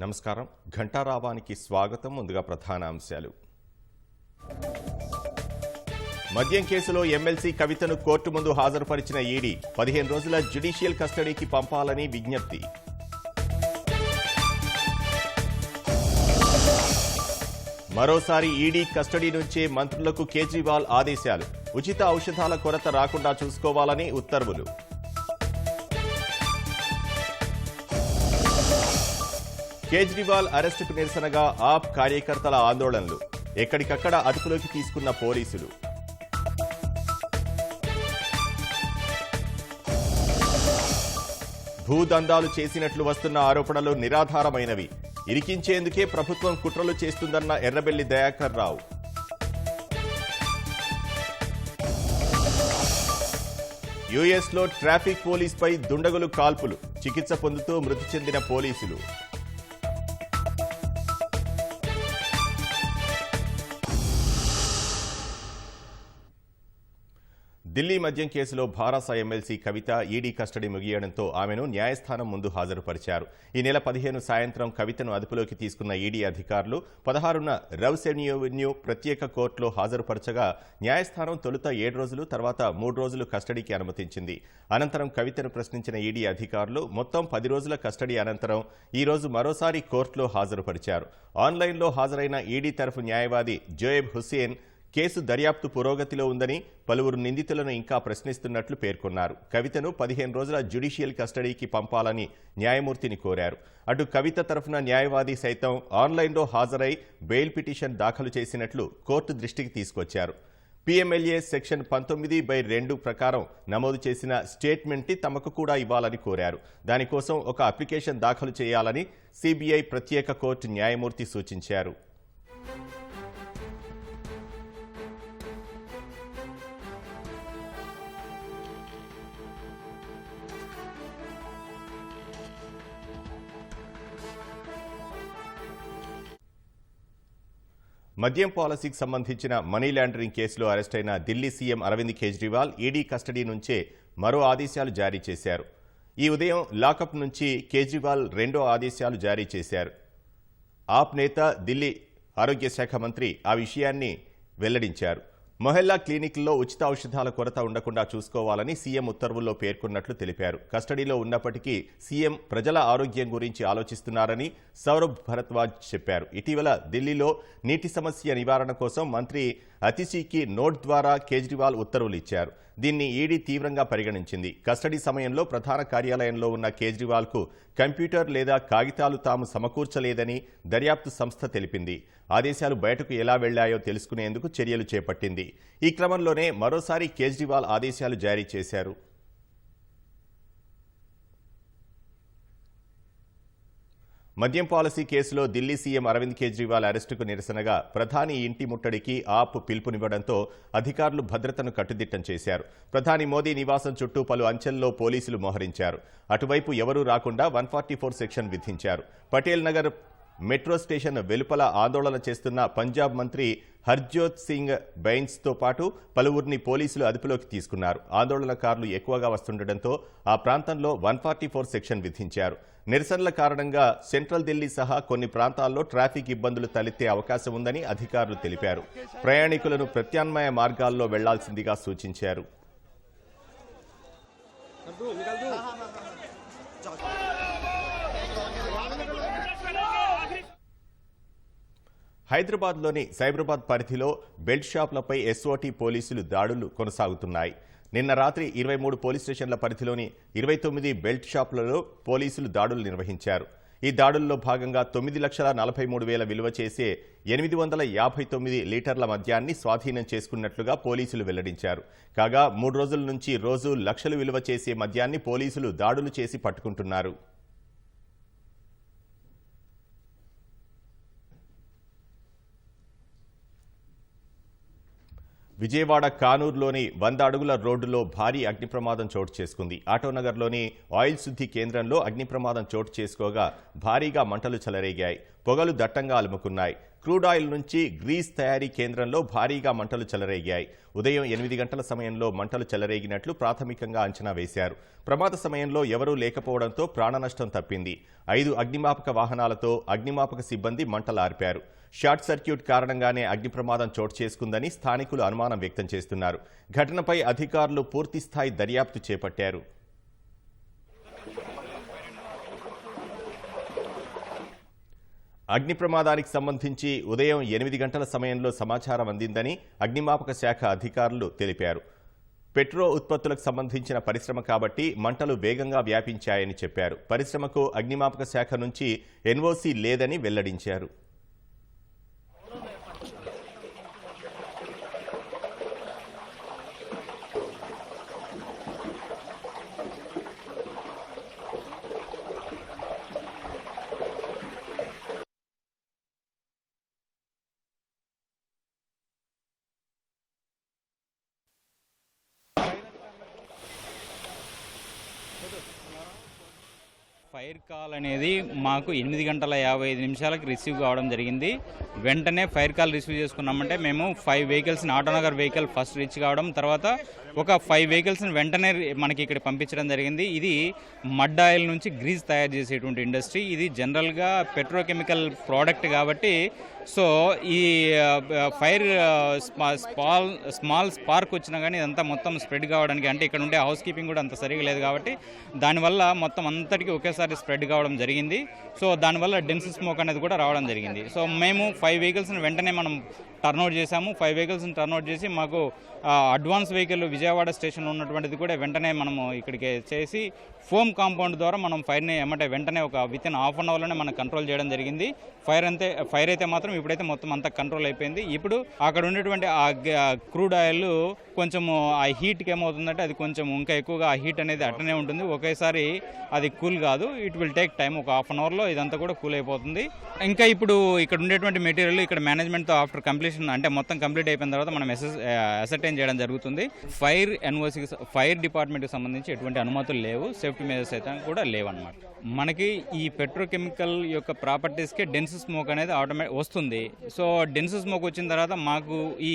నమస్కారం. ఘంటారావానికి స్వాగతం. ముందుగా ప్రధాన అంశాలు. మద్యం కేసులో ఎమ్మెల్సీ కవితను కోర్టు ముందు హాజరుపరిచిన ఈడీ 15 రోజుల జ్యుడిషియల్ కస్టడీకి పంపాలని విజ్ఞప్తి. మరోసారి ఈడీ కస్టడీ నుంచే మంత్రులకు కేజ్రీవాల్ ఆదేశాలు. ఉచిత ఔషధాల కొరత రాకుండా చూసుకోవాలని ఉత్తర్వులు. కేజ్రీవాల్ అరెస్టుకు నిరసనగా ఆప్ కార్యకర్తల ఆందోళనలు. ఎక్కడికక్కడ అదుపులోకి తీసుకున్న పోలీసులు. భూదందాలు చేసినట్లు వస్తున్న ఆరోపణలు నిరాధారమైనవి. ఇరికించేందుకే ప్రభుత్వం కుట్రలు చేస్తుందన్న ఎర్రబెల్లి దయాకర్ రావు. యుఎస్లో ట్రాఫిక్ పోలీసుపై దుండగులు కాల్పులు. చికిత్స పొందుతూ మృతి చెందిన పోలీసులు. ఢిల్లీ మద్యం కేసులో భారాస ఎమ్మెల్సీ కవిత ఈడీ కస్టడీ ముగియడంతో ఆమెను న్యాయస్థానం ముందు హాజరుపరిచారు. ఈ నెల 15 సాయంత్రం కవితను అదుపులోకి తీసుకున్న ఈడీ అధికారులు 16న రౌస్ ఎవెన్యూ ప్రత్యేక కోర్టులో హాజరుపరచగా న్యాయస్థానం తొలుత 7 రోజులు, తర్వాత 3 రోజులు కస్టడీకి అనుమతించింది. అనంతరం కవితను ప్రశ్నించిన ఈడీ అధికారులు మొత్తం 10 రోజుల కస్టడీ అనంతరం ఈ రోజు మరోసారి కోర్టులో హాజరుపరిచారు. ఆన్లైన్లో హాజరైన ఈడీ తరఫు న్యాయవాది జోయబ్ హుస్సేన్ కేసు దర్యాప్తు పురోగతిలో ఉందని, పలువురు నిందితులను ఇంకా ప్రశ్నిస్తున్నట్లు పేర్కొన్నారు. కవితను 15 రోజుల జ్యుడిషియల్ కస్టడీకి పంపాలని న్యాయమూర్తిని కోరారు. అటు కవిత తరఫున న్యాయవాది సైతం ఆన్లైన్లో హాజరై బెయిల్ పిటిషన్ దాఖలు చేసినట్లు కోర్టు దృష్టికి తీసుకొచ్చారు. పీఎంఎల్ఏ సెక్షన్ 19/2 ప్రకారం నమోదు చేసిన స్టేట్మెంట్ని తమకు కూడా ఇవ్వాలని కోరారు. దానికోసం ఒక అప్లికేషన్ దాఖలు చేయాలని సిబిఐ ప్రత్యేక కోర్టు న్యాయమూర్తి సూచించారు. మద్యం పాలసీకి సంబంధించిన మనీ లాండరింగ్ కేసులో అరెస్టైన Delhi CM Arvind Kejriwal ED custody నుంచే మరో ఆదేశాలు జారీ చేశారు. ఈ ఉదయం లాకప్ నుంచి కేజ్రీవాల్ రెండో ఆదేశాలు జారీ చేశారు. ఆప్ నేత, ఢిల్లీ ఆరోగ్య శాఖ మంత్రి ఆ విషయాన్ని వెల్లడించారు. మొహల్లా క్లినిక్ల్లో ఉచిత ఔషధాల కొరత ఉండకుండా చూసుకోవాలని సీఎం ఉత్తర్వుల్లో పేర్కొన్నట్లు తెలిపారు. కస్టడీలో ఉన్నప్పటికీ సీఎం ప్రజల ఆరోగ్యం గురించి ఆలోచిస్తున్నారని సౌరభ్ భరద్వాజ్ చెప్పారు. ఇటీవల ఢిల్లీలో నీటి సమస్య నివారణ కోసం మంత్రి అతిషీకి నోట్ ద్వారా కేజ్రీవాల్ ఉత్తర్వులు ఇచ్చారు. దీన్ని ఈడీ తీవ్రంగా పరిగణించింది. కస్టడీ సమయంలో ప్రధాన కార్యాలయంలో ఉన్న కేజ్రీవాల్కు కంప్యూటర్ లేదా కాగితాలు తాము సమకూర్చలేదని దర్యాప్తు సంస్థ తెలిపింది. ఆదేశాలు బయటకు ఎలా వెళ్లాయో తెలుసుకునేందుకు చర్యలు చేపట్టింది. ఈ క్రమంలోనే మరోసారి కేజ్రీవాల్ ఆదేశాలు జారీ చేశారు. మద్యం పాలసీ కేసులో ఢిల్లీ సీఎం అరవింద్ కేజ్రీవాల్ అరెస్టుకు నిరసనగా ప్రధాని ఇంటి ముట్టడికి ఆప్ పిలుపునివ్వడంతో అధికారులు భద్రతను కట్టుదిట్టం చేశారు. ప్రధాని మోదీ నివాసం చుట్టూ పలు అంచెల్లో పోలీసులు మోహరించారు. అటువైపు ఎవరూ రాకుండా 144 సెక్షన్ విధించారు. పటేల్ నగర్ మెట్రో స్టేషన్ వెలుపల ఆందోళన చేస్తున్న పంజాబ్ మంత్రి హర్జోత్ సింగ్ బైన్స్తో పాటు పలువురిని పోలీసులు అదుపులోకి తీసుకున్నారు. ఆందోళనకారులు ఎక్కువగా వస్తుండటంతో ఆ ప్రాంతంలో 144 సెక్షన్ విధించారు. నిరసనల కారణంగా సెంట్రల్ ఢిల్లీ సహా కొన్ని ప్రాంతాల్లో ట్రాఫిక్ ఇబ్బందులు తలెత్తే అవకాశం ఉందని అధికారులు తెలిపారు. ప్రయాణికులను ప్రత్యామ్నాయ మార్గాల్లో వెళ్లాల్సిందిగా సూచించారు. హైదరాబాద్లోని సైబరాబాద్ పరిధిలో బెల్ట్ షాపులపై ఎస్ఓటీ పోలీసులు దాడులు కొనసాగుతున్నాయి. నిన్న రాత్రి 23 పోలీస్ స్టేషన్ల పరిధిలోని 29 బెల్ట్ షాపులలో పోలీసులు దాడులు నిర్వహించారు. ఈ దాడుల్లో భాగంగా 9,43,000 విలువ చేసే 859 లీటర్ల మద్యాన్ని స్వాధీనం చేసుకున్నట్లుగా పోలీసులు వెల్లడించారు. కాగా 3 రోజుల నుంచి రోజు లక్షలు విలువ చేసే మద్యాన్ని పోలీసులు దాడులు చేసి పట్టుకుంటున్నారు. విజయవాడ కానూరులోని 100 అడుగుల రోడ్డులో భారీ అగ్ని ప్రమాదం చోటు చేసుకుంది. ఆటోనగర్లోని ఆయిల్ శుద్ధి కేంద్రంలో అగ్ని ప్రమాదం చోటు చేసుకోగా భారీగా మంటలు చెలరేగాయి. పొగలు దట్టంగా అలుముకున్నాయి. క్రూడ్ ఆయిల్ నుంచి గ్రీస్ తయారీ కేంద్రంలో భారీగా మంటలు చెలరేగాయి. ఉదయం 8 గంటల సమయంలో మంటలు చెలరేగినట్లు ప్రాథమికంగా అంచనా వేశారు. ప్రమాద సమయంలో ఎవరూ లేకపోవడంతో ప్రాణనష్టం తప్పింది. 5 అగ్నిమాపక వాహనాలతో అగ్నిమాపక సిబ్బంది మంటలార్పారు. షార్ట్ సర్క్యూట్ కారణంగానే అగ్ని ప్రమాదం చోటు చేసుకుందని స్థానికులు అనుమానం వ్యక్తం చేస్తున్నారు. ఘటనపై అధికారులు పూర్తిస్థాయి దర్యాప్తు చేపట్టారు. అగ్ని ప్రమాదానికి సంబంధించి ఉదయం 8 గంటల సమయంలో సమాచారం అందిందని అగ్నిమాపక శాఖ అధికారులు తెలిపారు. పెట్రో ఉత్పత్తులకు సంబంధించిన పరిశ్రమ కాబట్టి మంటలు వేగంగా వ్యాపించాయని చెప్పారు. పరిశ్రమకు అగ్నిమాపక శాఖ నుంచి ఎన్ఓసీ లేదని వెల్లడించారు. ఫైర్ కాల్ అనేది మాకు 8:55 రిసీవ్ కావడం జరిగింది. వెంటనే ఫైర్ కాల్ రిసీవ్ చేసుకున్నామంటే మేము 5 వెహికల్స్ని ఆటోనగర్ వెహికల్ ఫస్ట్ రీచ్ కావడం, తర్వాత ఒక 5 వెహికల్స్ని వెంటనే మనకి ఇక్కడ పంపించడం జరిగింది. ఇది మడ్ ఆయిల్ నుంచి గ్రీజ్ తయారు చేసేటువంటి ఇండస్ట్రీ. ఇది జనరల్గా పెట్రోకెమికల్ ప్రోడక్ట్ కాబట్టి సో ఈ ఫైర్ స్మాల్ స్పార్క్ వచ్చినా కానీ ఇదంతా మొత్తం స్ప్రెడ్ కావడానికి, అంటే ఇక్కడ ఉండే హౌస్ కీపింగ్ కూడా అంత సరిగా లేదు కాబట్టి దానివల్ల మొత్తం అంతటికీ ఒకేసారి స్ప్రెడ్ కావడం జరిగింది. సో దానివల్ల డెన్స్ స్మోక్ అనేది కూడా రావడం జరిగింది. సో మేము 5 వెహికల్స్ని వెంటనే మనం టర్న్అవుట్ చేశాము. 5 వెహికల్స్ని టర్న్అవుట్ చేసి మాకు అడ్వాన్స్ వెహికల్ విజయవాడ స్టేషన్లో ఉన్నటువంటిది కూడా వెంటనే మనము ఇక్కడికి చేసి ఫోమ్ కాంపౌండ్ ద్వారా మనం ఫైర్ని వెంటనే ఒక వితిన్ హాఫ్ అన్ అవర్లోనే మనం కంట్రోల్ చేయడం జరిగింది. ఫైర్ అయితే మాత్రం ఇప్పుడైతే మొత్తం అంతా కంట్రోల్ అయిపోయింది. ఇప్పుడు అక్కడ ఉండేటువంటి ఆ క్రూడ్ ఆయిల్ కొంచెం ఆ హీట్కి ఏమవుతుందంటే అది కొంచెం ఇంకా ఎక్కువగా ఆ హీట్ అనేది అట్టనే ఉంటుంది. ఒకేసారి అది కూల్ కాదు. It will take time. ఒక హాఫ్ అన్ అవర్లో ఇదంతా కూడా కూల్ అయిపోతుంది. ఇంకా ఇప్పుడు ఇక్కడ ఉండేటువంటి మెటీరియల్ ఇక్కడ మేనేజ్మెంట్తో ఆఫ్టర్ కంప్లీషన్ అంటే మొత్తం కంప్లీట్ అయిపోయిన తర్వాత మనం అసర్టైన్ చేయడం జరుగుతుంది. ఫైర్ ఎన్ఓసీకి ఫైర్ డిపార్ట్మెంట్కి సంబంధించి ఎటువంటి అనుమతులు లేవు. సేఫ్టీ మెజర్స్ అయితే కూడా లేవన్నమాట. మనకి ఈ పెట్రోకెమికల్ యొక్క ప్రాపర్టీస్కి డెన్స్ స్మోక్ అనేది వస్తుంది. సో డెన్స్ స్మోక్ వచ్చిన తర్వాత మాకు ఈ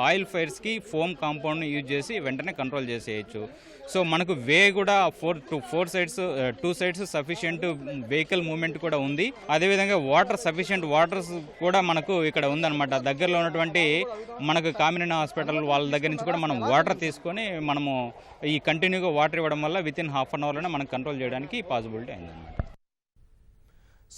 ఆయిల్ ఫైర్స్కి ఫోమ్ కాంపౌండ్ని యూజ్ చేసి వెంటనే కంట్రోల్ చేసేయచ్చు. సో మనకు వే కూడా 2 సైడ్స్ సఫిషియంట్ వెహికల్ మూవ్మెంట్ కూడా ఉంది. అదేవిధంగా సఫిషియంట్ వాటర్స్ కూడా మనకు ఇక్కడ ఉందన్నమాట. దగ్గరలో ఉన్నటువంటి మనకు కామినేని హాస్పిటల్ వాళ్ళ దగ్గర నుంచి కూడా మనం వాటర్ తీసుకొని మనము ఈ కంటిన్యూగా వాటర్ ఇవ్వడం వల్ల వితిన్ హాఫ్ అన్ అవర్లోనే మనం కంట్రోల్ చేయడానికి పాసిబిలిటీ అయిందన్నమాట.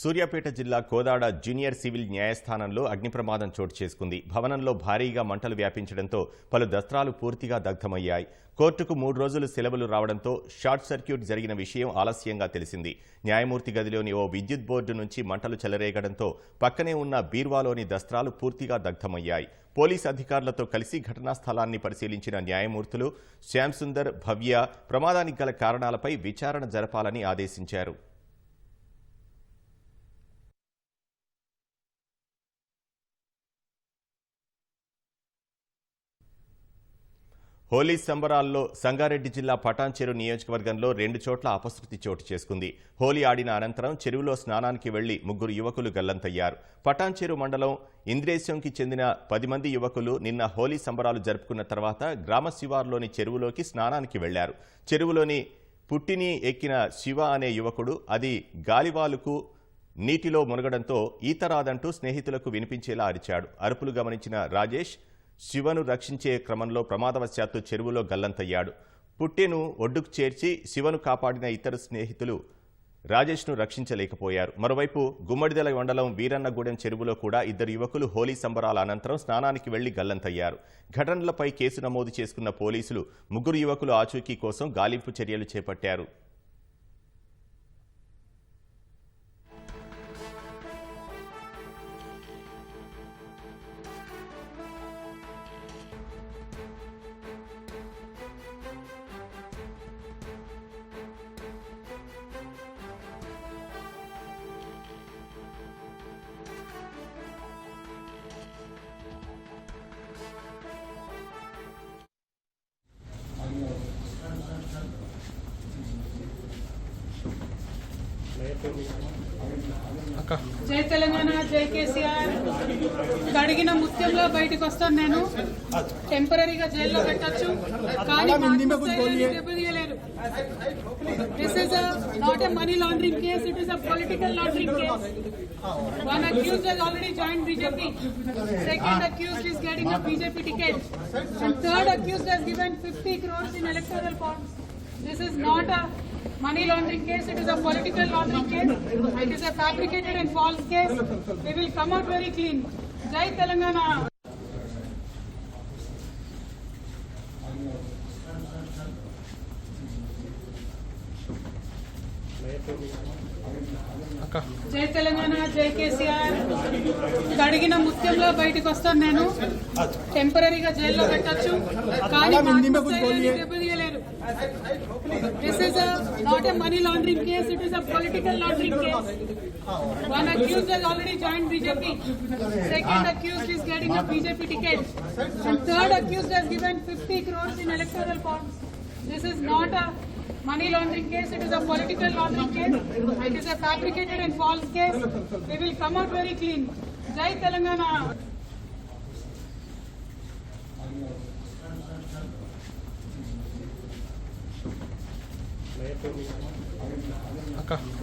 సూర్యాపేట జిల్లా కోదాడ జూనియర్ సివిల్ న్యాయస్థానంలో అగ్ని ప్రమాదం చోటు చేసుకుంది. భవనంలో భారీగా మంటలు వ్యాపించడంతో పలు దస్త్రాలు పూర్తిగా దగ్ధమయ్యాయి. కోర్టుకు 3 రోజులు సెలవులు రావడంతో షార్ట్ సర్క్యూట్ జరిగిన విషయం ఆలస్యంగా తెలిసింది. న్యాయమూర్తి గదిలోని ఓ విద్యుత్ బోర్డు నుంచి మంటలు చెలరేగడంతో పక్కనే ఉన్న బీర్వాలోని దస్త్రాలు పూర్తిగా దగ్ధమయ్యాయి. పోలీసు అధికారులతో కలిసి ఘటనా స్థలాన్ని పరిశీలించిన న్యాయమూర్తులు శ్యామ్ సుందర్, భవ్య ప్రమాదానికి గల కారణాలపై విచారణ జరపాలని ఆదేశించారు. హోలీ సంబరాల్లో సంగారెడ్డి జిల్లా పటాన్చెరు నియోజకవర్గంలో 2 చోట్ల అపశృతి చోటు చేసుకుంది. హోలీ ఆడిన అనంతరం చెరువులో స్నానానికి వెళ్లి 3 యువకులు గల్లంతయ్యారు. పటాన్చెరు మండలం ఇంద్రేశంకి చెందిన 10 మంది యువకులు నిన్న హోలీ సంబరాలు జరుపుకున్న తర్వాత గ్రామ శివార్లోని చెరువులోకి స్నానానికి వెళ్లారు. చెరువులోని పుట్టిని ఎక్కిన శివ అనే యువకుడు అది గాలివాలుకు నీటిలో మునగడంతో ఈత రాదంటూ స్నేహితులకు వినిపించేలా అరిచాడు. అరుపులు గమనించిన రాజేష్ శివను రక్షించే క్రమంలో ప్రమాదవశాత్తు చెరువులో గల్లంతయ్యాడు. పుట్టెను ఒడ్డుకు చేర్చి శివను కాపాడిన ఇతర స్నేహితులు రాజేష్ను రక్షించలేకపోయారు. మరోవైపు గుమ్మడిదల మండలం వీరన్నగూడెం చెరువులో కూడా 2 యువకులు హోలీ సంబరాల అనంతరం స్నానానికి వెళ్లి గల్లంతయ్యారు. ఘటనలపై కేసు నమోదు చేసుకున్న పోలీసులు 3 యువకులు ఆచూకీ కోసం గాలింపు చర్యలు చేపట్టారు. జై తెలంగాణ, జై కేసీఆర్. అడిగిన ముత్యంలో బయటకు వస్తాను. నేను టెంపరీగా జైల్లో పెట్టచ్చు, కానీ దెబ్బతీయలేరు. This is not a money laundering case, it is a political laundering case. One accused has already joined BJP. Second accused is getting a BJP ticket. And third accused has given 50 crores in electoral bonds. This is not a money laundering case, it is a political laundering case. It is a fabricated and false case. We will come out very clean. Jai Telangana. జై తెలంగాణ, జై కేసీఆర్. అడిగిన ముత్యంలో బయటకు వస్తాను. నేను టెంపరీగా జైల్లో పెట్టచ్చు, కానీ దెబ్బతీయలేరు. This is not a money laundering case, it is a political laundering case. One accused has already joined BJP. Second accused is getting a BJP ticket. And third accused has given 50 crores in electoral bonds. This is not a money laundering case, it is a political laundering case. It is a fabricated and false case. We will come out very clean. Jai Telangana.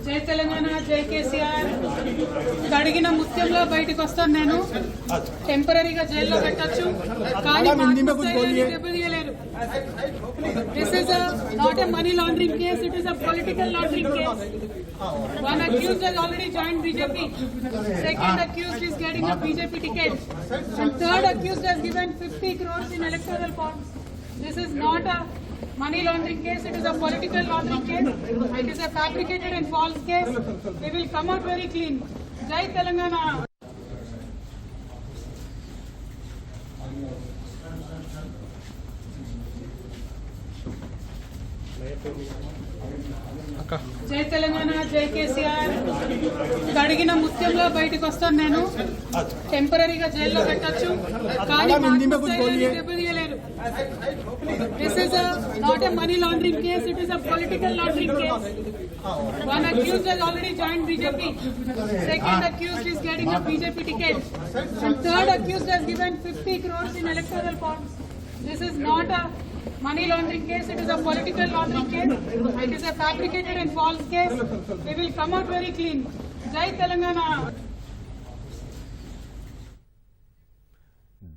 జై తెలంగాణ, జై కేసీఆర్. అడిగిన ముత్యంలో బయటకు వస్తాను. నేను టెంపరీగా జైల్లో పెట్టచ్చు, కానీ దెబ్బతీయలేరు. This is not a money laundering case, it is a political laundering case. One accused has already joined BJP. Second accused is getting a BJP ticket. And third accused has given 50 crores in electoral bonds. This is not a money laundering case, it is a political laundering case. It is a fabricated and false case. We will come out very clean. Jai Telangana. జై తెలంగాణ, జై కేసీఆర్. అడిగిన ముత్యంలో బయటకు వస్తాను. నేను టెంపరీగా జైల్లో పెట్టచ్చు, కానీ దెబ్బతీయలేరు. This is not a money laundering case, it is a political laundering case. One accused has already joined BJP. Second accused is getting a BJP ticket. And third accused has given 50 crores in electoral bonds. This is not a money laundering case, it is a political laundering case. It is a fabricated and false case. We will come out very clean. Jai Telangana.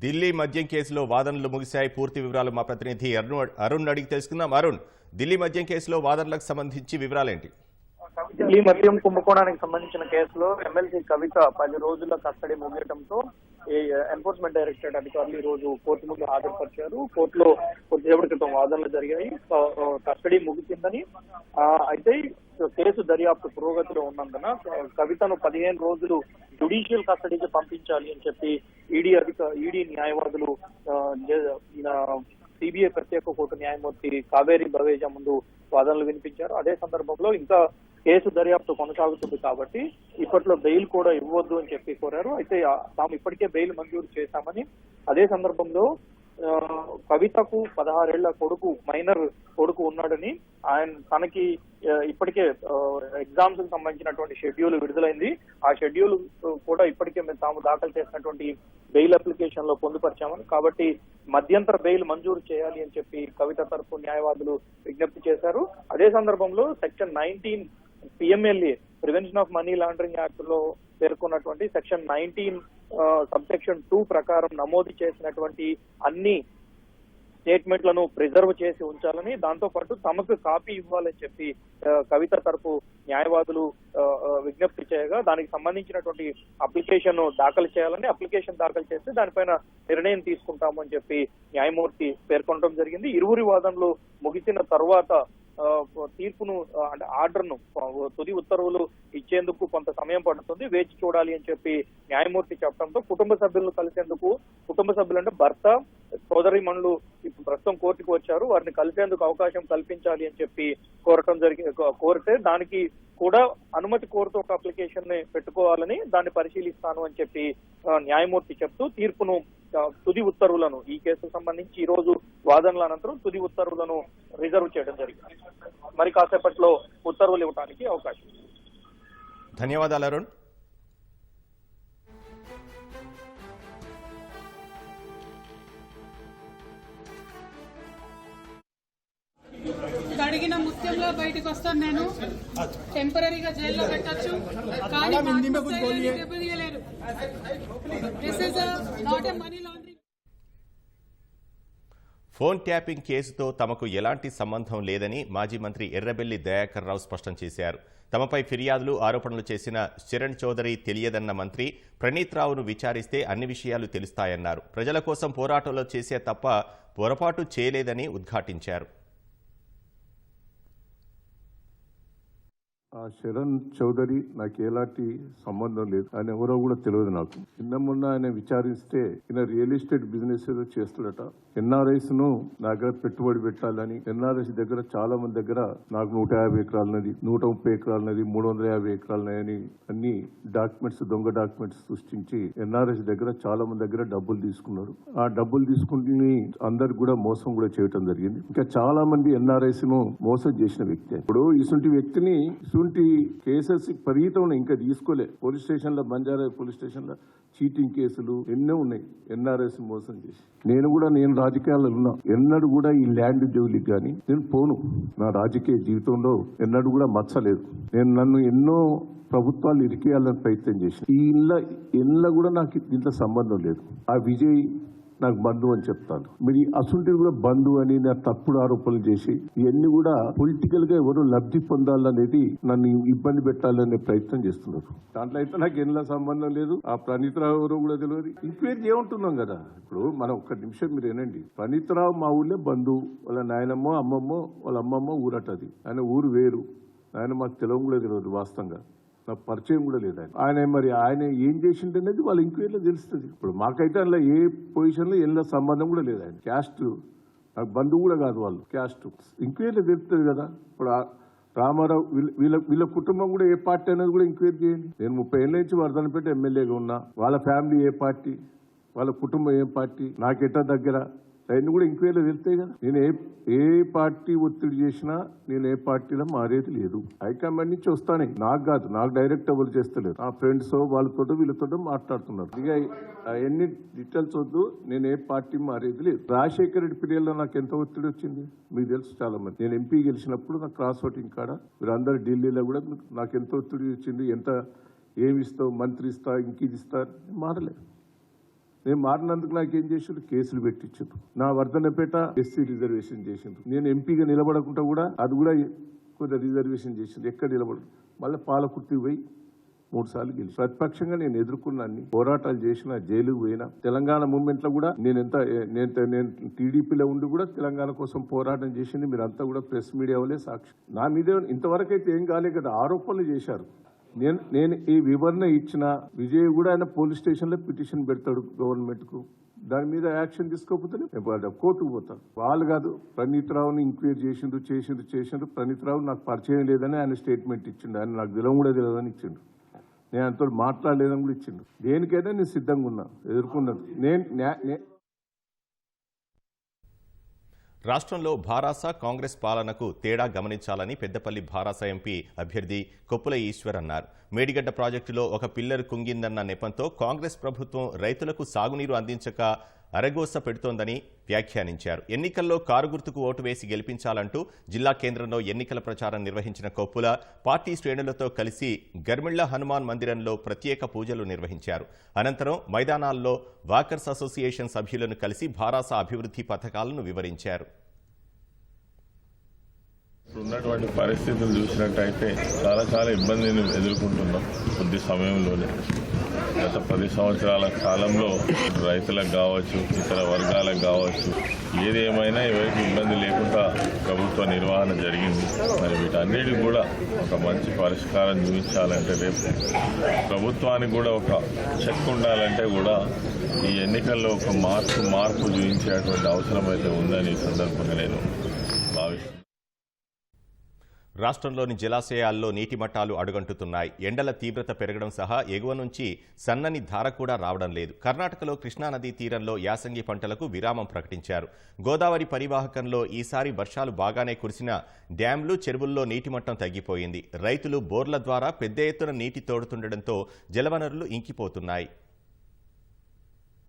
Delhi మద్యం కేసులో వాదనలు ముగిశాయి. పూర్తి వివరాలు మా ప్రతినిధి అరుణ్ అడిగి తెలుసుకుందాం. అరుణ్, ఢిల్లీ మద్యం కేసులో వాదనలకు సంబంధించి వివరాలేంటి? ఢిల్లీ మద్యం కుంభకోణానికి సంబంధించిన కేసులో ఎమ్మెల్సీ కవిత 10 రోజుల కస్టడీ ముగియడంతో ఎన్ఫోర్స్మెంట్ డైరెక్టరేట్ అధికారులు ఈ రోజు కోర్టు ముందు హాజరుపరిచారు. కోర్టులో కొద్దిసేపటి క్రితం వాదనలు జరిగాయి. కస్టడీ ముగిసిందని, అయితే కేసు దర్యాప్తు పురోగతిలో ఉన్నందున కవితను 15 రోజులు జ్యుడిషియల్ కస్టడీకి పంపించాలి అని చెప్పి ఈడీ న్యాయవాదులు సిబిఐ ప్రత్యేక కోర్టు న్యాయమూర్తి కావేరి బవేజా ముందు వాదనలు వినిపించారు. అదే సందర్భంలో ఇంకా కేసు దర్యాప్తు కొనసాగుతుంది కాబట్టి ఇప్పట్లో బెయిల్ కూడా ఇవ్వద్దు అని చెప్పి కోరారు. అయితే తాము ఇప్పటికే బెయిల్ మంజూరు చేశామని, అదే సందర్భంలో కవితకు 16 ఏళ్ల మైనర్ కొడుకు ఉన్నాడని, తనకి ఇప్పటికే ఎగ్జామ్స్ కి సంబంధించినటువంటి షెడ్యూల్ విడుదలైంది. ఆ షెడ్యూల్ కూడా ఇప్పటికే మేము తాము దాఖలు చేసినటువంటి బెయిల్ అప్లికేషన్ లో పొందుపరిచామని, కాబట్టి మధ్యంతర బెయిల్ మంజూరు చేయాలి అని చెప్పి కవిత తరఫు న్యాయవాదులు విజ్ఞప్తి చేశారు. అదే సందర్భంలో section 19 PMLA prevention of money laundering act లో పేర్కొన్నటువంటి సెక్షన్ 19 సబ్సెక్షన్ 2 ప్రకారం నమోదు చేసినటువంటి అన్ని స్టేట్మెంట్లను ప్రిజర్వ్ చేసి ఉంచాలని, దాంతో పాటు తమకు కాపీ ఇవ్వాలని చెప్పి కవిత తరపు న్యాయవాదులు విజ్ఞప్తి చేయగా దానికి సంబంధించినటువంటి అప్లికేషన్ దాఖలు చేయాలని, అప్లికేషన్ దాఖలు చేస్తే దానిపైన నిర్ణయం తీసుకుంటామని చెప్పి న్యాయమూర్తి పేర్కొనడం జరిగింది. ఇరువురి వాదనలు ముగిసిన తర్వాత తీర్పును అంటే ఆర్డర్ను తుది ఉత్తర్వులు ఇచ్చేందుకు కొంత సమయం పడుతుంది, వేచి చూడాలి అని చెప్పి న్యాయమూర్తి చెప్పడంతో కుటుంబ సభ్యులను కలిసేందుకు, కుటుంబ సభ్యులు అంటే భర్త సోదరిమణులు ఇప్పుడు ప్రస్తుతం కోర్టుకు వచ్చారు, వారిని కలిసేందుకు అవకాశం కల్పించాలి అని చెప్పి కోరితే దానికి కూడా అనుమతి కోరుతూ ఒక అప్లికేషన్ ని పెట్టుకోవాలని, దాన్ని పరిశీలిస్తాను అని చెప్పి న్యాయమూర్తి చెప్తూ తీర్పును తుది ఉత్తర్వులను ఈ కేసుకు సంబంధించి ఈ రోజు వాదనల అనంతరం తుది ఉత్తర్వులను రిజర్వ్ చేయడం జరిగింది. మరి కాసేపట్లో ఉత్తర్వులు ఇవ్వడానికి అవకాశం. ధన్యవాదాలు అరుణ్. ముత్యంలో బయటకు వస్తాను నేను టెంపరీగా జైల్లో పెట్టొచ్చు కానీ మాకు స్థైర్యాన్ని దెబ్బతీయలేరు. This is not a money laundering. Phone tapping కేసుతో తమకు ఎలాంటి సంబంధం లేదని మాజీ మంత్రి ఎర్రబెల్లి దయాకర్ రావు స్పష్టం చేశారు. తమపై ఫిర్యాదులు, ఆరోపణలు చేసిన శరణ్ చౌదరి తెలియదన్న మంత్రి ప్రణీత్ రావును విచారిస్తే అన్ని విషయాలు తెలుస్తాయన్నారు. ప్రజల కోసం పోరాటంలో చేసే తప్ప పొరపాటు చేయలేదని ఉద్ఘాటించారు. ఆ శరణ్ చౌదరి నాకు ఎలాంటి సంబంధం లేదు. ఆయన ఎవరో కూడా తెలియదు నాకు. నిన్న మొన్న ఆయన విచారిస్తే ఈయన రియల్ ఎస్టేట్ బిజినెస్ ఏదో చేస్తాడట. ఎన్ఆర్ఐస్ ను నా దగ్గర పెట్టుబడి పెట్టాలని, ఎన్ఆర్ఐస్ దగ్గర చాలా మంది దగ్గర నాకు 150 ఎకరాలన్నది, 130 ఎకరాలన్నది, 350 ఎకరాలన్నది అన్ని డాక్యుమెంట్స్, దొంగ డాక్యుమెంట్స్ సృష్టించి ఎన్ఆర్ఐస్ దగ్గర చాలా మంది దగ్గర డబ్బులు తీసుకున్నారు. ఆ డబ్బులు తీసుకుని అందరికి కూడా మోసం కూడా చేయటం జరిగింది. ఇంకా చాలా మంది ఎన్ఆర్ఐస్ ను మోసం చేసిన వ్యక్తి. ఇప్పుడు ఇటువంటి వ్యక్తిని ఇటువంటి కేసెస్ పరిగెతం ఇంకా తీసుకోలే. పోలీస్ స్టేషన్ లో, బంజారా పోలీస్ స్టేషన్ లో చీటింగ్ కేసులు ఎన్నో ఉన్నాయి ఎన్ఆర్ఐస్ మోసం చేసి. నేను రాజకీయాల్లో ఉన్నా. ఎన్నడూ కూడా ఈ ల్యాండ్ జోలికి కానీ నేను పోను. నా రాజకీయ జీవితంలో ఎన్నడూ కూడా మచ్చలేదు. నన్ను ఎన్నో ప్రభుత్వాలు ఇరికేయాలని ప్రయత్నం చేసి ఈ ఇళ్ళ కూడా నాకు ఇంత సంబంధం లేదు. ఆ విజయ్ నాకు బంధువు అని చెప్తాను. మరి అసలు కూడా బంధువు అని నా తప్పుడు ఆరోపణలు చేసి ఇవన్నీ కూడా పొలిటికల్ గా ఎవరు లబ్ధి పొందాలనేది, నన్ను ఇబ్బంది పెట్టాలనే ప్రయత్నం చేస్తున్నారు. దాంట్లో అయితే నాకు ఎన్నో సంబంధం లేదు. ఆ ప్రణీత్ రావు ఎవరో కూడా తెలియదు. ఎంక్వైరీ చేయమంటున్నాం కదా. ఇప్పుడు మనం ఒక్క నిమిషం మీరు ఏనండి. ప్రణీత్ రావు మా ఊళ్ళో బంధువు. వాళ్ళ నాయనమ్మో, అమ్మమ్మో, వాళ్ళ అమ్మమ్మ ఊరటది. ఆయన ఊరు వేరు. ఆయన మాకు తెలియదు కూడా తెలియదు. వాస్తవంగా నాకు పరిచయం కూడా లేదు. ఆయన ఏం చేసిండు అనేది వాళ్ళ ఎంక్వైరీలో తెలుస్తుంది. ఇప్పుడు మాకైతే అందులో ఏ పొజిషన్లో ఎన్నో సంబంధం కూడా లేదు. ఆయన క్యాస్ట్ నాకు బంధువు కూడా కాదు. వాళ్ళు క్యాస్ట్ ఎంక్వైరీలో తెలుస్తుంది కదా. ఇప్పుడు రామారావు వీళ్ళ కుటుంబం కూడా ఏ పార్టీ అనేది కూడా ఎంక్వైరీ చేయండి. నేను 30 ఏళ్ళ నుంచి వర్ధనపేట ఎమ్మెల్యేగా ఉన్నా. వాళ్ళ ఫ్యామిలీ ఏ పార్టీ, వాళ్ళ కుటుంబం ఏ పార్టీ, నాకెట్టా దగ్గర, అవన్నీ కూడా ఎంక్వైరీలో తెలుస్తాయి కదా. నేను ఏ పార్టీ ఒత్తిడి చేసినా నేను ఏ పార్టీలో మారేది లేదు. హైకమాండ్ నుంచి వస్తానే, నాకు కాదు, నాకు డైరెక్ట్ ఎవరు చేస్తలేదు. ఆ ఫ్రెండ్స్ వాళ్ళతో వీళ్ళతో మాట్లాడుతున్నారు. ఇక ఎన్ని డీటెయిల్స్ వద్దు. నేను ఏ పార్టీ మారేది లేదు. రాజశేఖర రెడ్డి పీరియడ్ లో నాకు ఎంత ఒత్తిడి వచ్చింది మీకు తెలుసు చాలా మంది. నేను ఎంపీ గెలిచినప్పుడు నాకు క్రాస్ ఓటింగ్ కాడ మీరందరూ ఢిల్లీలో కూడా నాకు ఎంత ఒత్తిడి వచ్చింది. ఏమి ఇస్తావు, మంత్రి ఇస్తా, ఇంకిది ఇస్తా, మారలేదు. నేను మారినందుకు నాకేం చేసిండ్రు, కేసులు పెట్టించారు. నా వర్ధనపేట ఎస్సీ రిజర్వేషన్ చేసిండ్రు. నేను ఎంపీగా నిలబడకుండా కూడా అది కూడా కొద్దిగా రిజర్వేషన్ చేసిండ్రు. ఎక్కడ నిలబడరు. మళ్ళీ పాలకుర్తికి పోయి 3 సార్లు గెలిచి ప్రతిపక్షంగా నేను ఎదుర్కొన్నాన్ని, పోరాటాలు చేసిన, జైలుకు పోయినా. తెలంగాణ మూవ్మెంట్ లో కూడా నేను టీడీపీలో ఉండి కూడా తెలంగాణ కోసం పోరాటం చేసింది. మీరంతా కూడా ప్రెస్ మీడియా వల్లే సాక్షి. నా మీద ఇంతవరకు అయితే ఏం కాలే కదా, ఆరోపణలు చేశారు. నేను ఈ వివరణ ఇచ్చిన విజయ్ కూడా ఆయన పోలీస్ స్టేషన్ లో పిటిషన్ పెడతాడు గవర్నమెంట్ కు. దాని మీద యాక్షన్ తీసుకోకపోతే కోర్టుకు పోతాను. వాళ్ళు కాదు, ప్రణీత్ రావుని ఎంక్వైరీ చేసిండ్రు. ప్రణీత్ రావు నాకు పరిచయం లేదని ఆయన స్టేట్మెంట్ ఇచ్చిండు. ఆయన నాకు తెలియదు కూడా తెలియదని ఇచ్చిండు. నేను ఆయనతో మాట్లాడలేదని కూడా ఇచ్చిండు. దేనికైనా నేను సిద్ధంగా ఉన్నా, ఎదుర్కొన్నాను. రాష్ట్రంలో భారాస కాంగ్రెస్ పాలనకు తేడా గమనించాలని పెద్దపల్లి భారాస ఎంపీ అభ్యర్థి కొప్పుల ఈశ్వర్ అన్నారు. మేడిగడ్డ ప్రాజెక్టులో ఒక పిల్లర్ కుంగిందన్న నెపంతో కాంగ్రెస్ ప్రభుత్వం రైతులకు సాగునీరు అందించక అరగోస పెడుతోందని వ్యాఖ్యానించారు. ఎన్నికల్లో కారు గుర్తుకు ఓటు వేసి గెలిపించాలంటూ జిల్లా కేంద్రంలో ఎన్నికల ప్రచారం నిర్వహించిన కొప్పుల పార్టీ శ్రేణులతో కలిసి గర్మిళ్ల హనుమాన్ మందిరంలో ప్రత్యేక పూజలు నిర్వహించారు. అనంతరం మైదానాల్లో వాకర్స్ అసోసియేషన్ సభ్యులను కలిసి భారాస అభివృద్ధి పథకాలను వివరించారు. ఉన్నటువంటి పరిస్థితులు చూసినట్టయితే చాలా ఇబ్బందిని ఎదుర్కొంటున్నాం. కొద్ది సమయంలోనే గత 10 సంవత్సరాల కాలంలో రైతులకు కావచ్చు, ఇతర వర్గాలకు కావచ్చు, ఏదేమైనా ఎవరికి ఇబ్బంది లేకుండా ప్రభుత్వ నిర్వహణ జరిగింది. మరి వీటన్నిటికి కూడా ఒక మంచి పరిష్కారం చూపించాలంటే, రేపు ప్రభుత్వానికి కూడా ఒక చెక్ ఉండాలంటే కూడా ఈ ఎన్నికల్లో ఒక మార్పు చూపించేటువంటి అవసరం అయితే ఉందని ఈ సందర్భంగా నేను భావిస్తున్నాను. రాష్ట్రంలోని జలాశయాల్లో నీటి మట్టాలు అడుగంటుతున్నాయి. ఎండల తీవ్రత పెరగడం సహా ఎగువ నుంచి సన్నని ధార కూడా రావడం లేదు. కర్ణాటకలో కృష్ణానదీ తీరంలో యాసంగి పంటలకు విరామం ప్రకటించారు. గోదావరి పరివాహకంలో ఈసారి వర్షాలు బాగానే కురిసిన డ్యాంలు, చెరువుల్లో నీటి మట్టం తగ్గిపోయింది. రైతులు బోర్ల ద్వారా పెద్ద ఎత్తున నీటి తోడుతుండటంతో జలవనరులు ఇంకిపోతున్నాయి.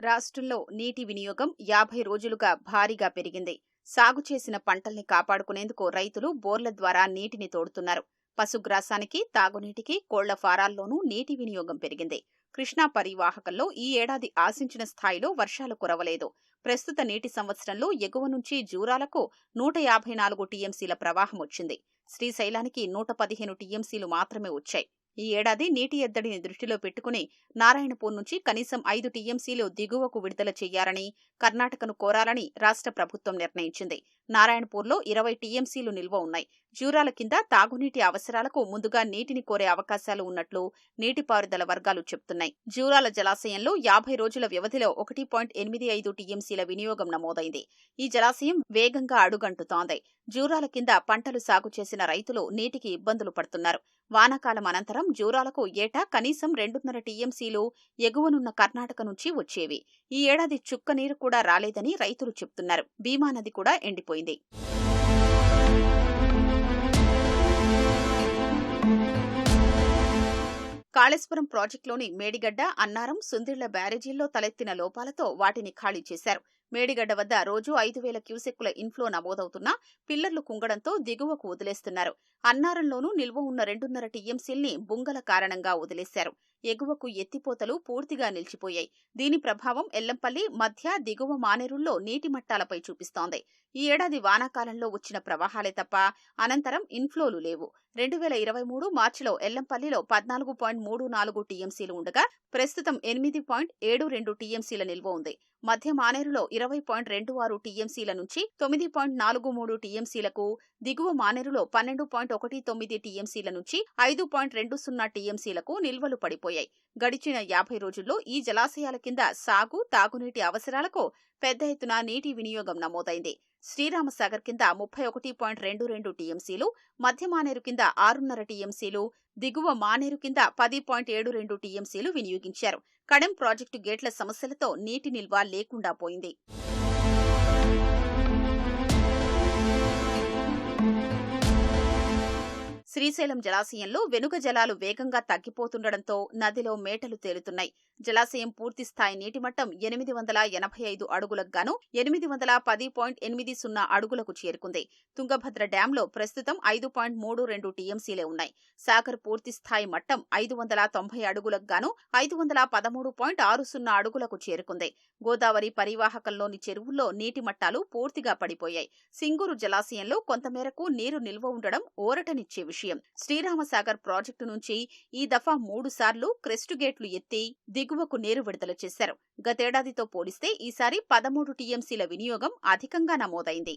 రాష్ట్రంలో నీటి వినియోగం 50 రోజులుగా భారీగా పెరిగింది. సాగు చేసిన పంటల్ని కాపాడుకునేందుకు రైతులు బోర్ల ద్వారా నీటిని తోడుతున్నారు. పశుగ్రాసానికి, తాగునీటికి, కోళ్ల ఫారాల్లోనూ నీటి వినియోగం పెరిగింది. కృష్ణా పరివాహకంలో ఈ ఏడాది ఆశించిన స్థాయిలో వర్షాలు కురవలేదు. ప్రస్తుత నీటి సంవత్సరంలో ఎగువ నుంచి జూరాలకు 154 టీఎంసీల ప్రవాహం వచ్చింది. శ్రీశైలానికి 115 టీఎంసీలు మాత్రమే వచ్చాయి. ఈ ఏడాది నీటి ఎద్దడిని దృష్టిలో పెట్టుకుని నారాయణపూర్ నుంచి కనీసం 5 టీఎంసీలు దిగువకు విడుదల చేయాలని కర్ణాటకను కోరాలని రాష్ట్ర ప్రభుత్వం నిర్ణయించింది. నారాయణపూర్లో 20 టీఎంసీలు నిల్వ ఉన్నాయి. జూరాల కింద తాగునీటి అవసరాలకు ముందుగా నీటిని కోరే అవకాశాలు ఉన్నట్లు నీటిపారుదల వర్గాలు చెబుతున్నాయి. జూరాల జలాశయంలో 50 రోజుల వ్యవధిలో 1.85 టీఎంసీల వినియోగం నమోదైంది. ఈ జలాశయం వేగంగా అడుగంటుతోంది. జూరాల కింద పంటలు సాగు చేసిన రైతులు నీటికి ఇబ్బందులు పడుతున్నారు. వానాకాలం అనంతరం జూరాలకు ఏటా కనీసం 2.5 టీఎంసీలు ఎగువనున్న కర్ణాటక నుంచి వచ్చేవి. ఈ ఏడాది చుక్క నీరు కూడా రాలేదని రైతులు చెబుతున్నారు. భీమా నది కూడా ఎండిపోయింది. కాళేశ్వరం ప్రాజెక్టులోని మేడిగడ్డ, అన్నారం, సుందిళ్ల బ్యారేజీల్లో తలెత్తిన లోపాలతో వాటిని ఖాళీ చేశారు. మేడిగడ్డ వద్ద రోజు 5,000 క్యూసెక్కుల ఇన్ఫ్లో నమోదవుతున్నా పిల్లర్లు కుంగడంతో దిగువకు వదిలేస్తున్నారు. అన్నారంలోనూ నిల్వ ఉన్న 2.5 టీఎంసీల్ని బుంగల కారణంగా వదిలేశారు. ఎగువకు ఎత్తిపోతలు పూర్తిగా నిలిచిపోయాయి. దీని ప్రభావం ఎల్లంపల్లి, మధ్య, దిగువ మానేరుల్లో నీటి మట్టాలపై చూపిస్తోంది. ఈ ఏడాది వానాకాలంలో వచ్చిన ప్రవాహాలే తప్ప అనంతరం ఇన్ఫ్లోలు లేవు. 2023 మార్చిలో ఎల్లంపల్లిలో 14.34 టీఎంసీలు ఉండగా ప్రస్తుతం 8.72 టీఎంసీల నిల్వ ఉంది. మధ్య మానేరులో 20.26 టీఎంసీల నుంచి 9.43 టీఎంసీలకు, దిగువ మానేరులో 12.19 టీఎంసీల నుంచి 5.20 టీఎంసీలకు నిల్వలు పడిపోయాయి. గడిచిన 50 రోజుల్లో ఈ జలాశయాల కింద సాగు, తాగునీటి అవసరాలకు పెద్ద ఎత్తున నీటి వినియోగం నమోదైంది. శ్రీరామసాగర్ కింద 31.22 టీఎంసీలు, మధ్య మానేరు కింద 6.5 టీఎంసీలు, దిగువ మానేరు కింద 10.72 టీఎంసీలు వినియోగించారు. కడెం ప్రాజెక్టు గేట్ల సమస్యలతో నీటి నిల్వ లేకుండా పోయింది. శ్రీశైలం జలాశయంలో వెనుక జలాలు వేగంగా తగ్గిపోతుండటంతో నదిలో మేటలు తేలుతున్నాయి. జలాశయం పూర్తిస్థాయి నీటిమట్టం 885 అడుగులకు గాను 810.80 అడుగులకు చేరుకుంది. తుంగభద్ర డ్యాంలో ప్రస్తుతం 5.32 టీఎంసీలే ఉన్నాయి. సాగర్ పూర్తిస్థాయి మట్టం 590 అడుగులకు గాను 513.60 అడుగులకు చేరుకుంది. గోదావరి పరివాహకంలోని చెరువుల్లో నీటి మట్టాలు పూర్తిగా పడిపోయాయి. సింగూరు జలాశయంలో కొంతమేరకు నీరు నిల్వ ఉండడం ఊరటనిచ్చే విషయం. శ్రీరామసాగర్ ప్రాజెక్టు నుంచి ఈ దఫా 3 సార్లు క్రెస్టు గేట్లు ఎత్తి దిగువకు నీరు విడుదల చేశారు. గతేడాదితో పోలిస్తే ఈసారి 13 టీఎంసీల వినియోగం అధికంగా నమోదైంది.